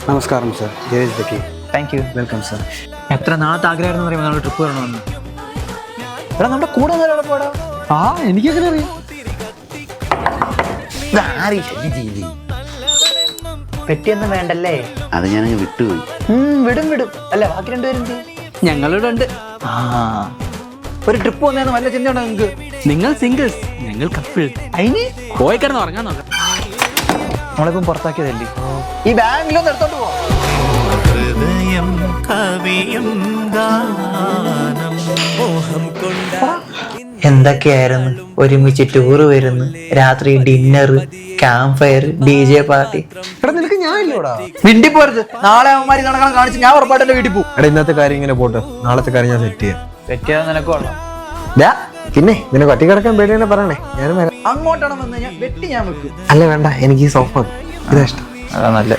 നമസ്കാരം sir, Jayesh Bakki. Thank you. Welcome sir. എത്ര നാളത്തെ ആഗ്രഹമായിരുന്നു പറയുമ്പോൾ നമ്മൾ ട്രിപ്പ് വരണമെന്ന്. എടാ നമ്മുടെ കൂടെ ഒരാളെ പോടാ. ആ എനിക്കെങ്ങനെ അറിയാം? പെറ്റിയൊന്നും വേണ്ടല്ലേ? അത് ഞാനങ്ങ് വിട്ടുപോയി. വിടും അല്ല ബാക്കി രണ്ടുപേരും ഞങ്ങളിവിടെ ഉണ്ട്. ആ ഒരു ട്രിപ്പ് വന്നേന്ന് വല്ല ചിന്തയുണ്ടോ നിങ്ങൾക്ക്? നിങ്ങൾ സിംഗിൾസ്, ഞങ്ങൾ കപ്പിൾ. അതിന് പോയി കിടന്ന് ഉറങ്ങാൻ നോക്കാം. നമ്മളിപ്പം പുറത്താക്കിയതല്ലേ, ഈ ബാങ്കിലൊന്നും എടുത്തോണ്ട് പോ. ഹൃദയം കവിയും ഗാനം മോഹം കൊണ്ട എന്തൊക്കെയായിരുന്നു ഒരുമിച്ച് ടൂറ് വരുന്നു, രാത്രി dinner, camp fire, DJ party. എടാ നിനക്ക് ഞാൻ ഇല്ലോടാ. മിണ്ടി പോരുത്. നാളെ അവന്മാര് കണക്കണം കാണിച്ച് ഞാൻ ഉറപ്പായിട്ട് എന്റെ വീട്ടിൽ പോകും. എടാ ഇന്നത്തെ കാര്യം ഇങ്ങനെ പോട്ടെ, നാളത്തെ കാര്യം ഞാൻ സെറ്റ് ചെയ്യാം. പറ്റിയാൽ നിനക്ക് കൊള്ളാം. പിന്നെ നിനക്ക് ഒറ്റ കിടക്കാൻ പേടി തന്നെ പറയണേ, ഞാനും വരാം. അങ്ങോട്ടാണ് വന്ന് ഞാൻ വെട്ടി ഞാൻ വെക്കും. അല്ല വേണ്ട, എനിക്ക് ഈ സോഫ ഇതാ ഇഷ്ടം. അതാ നല്ല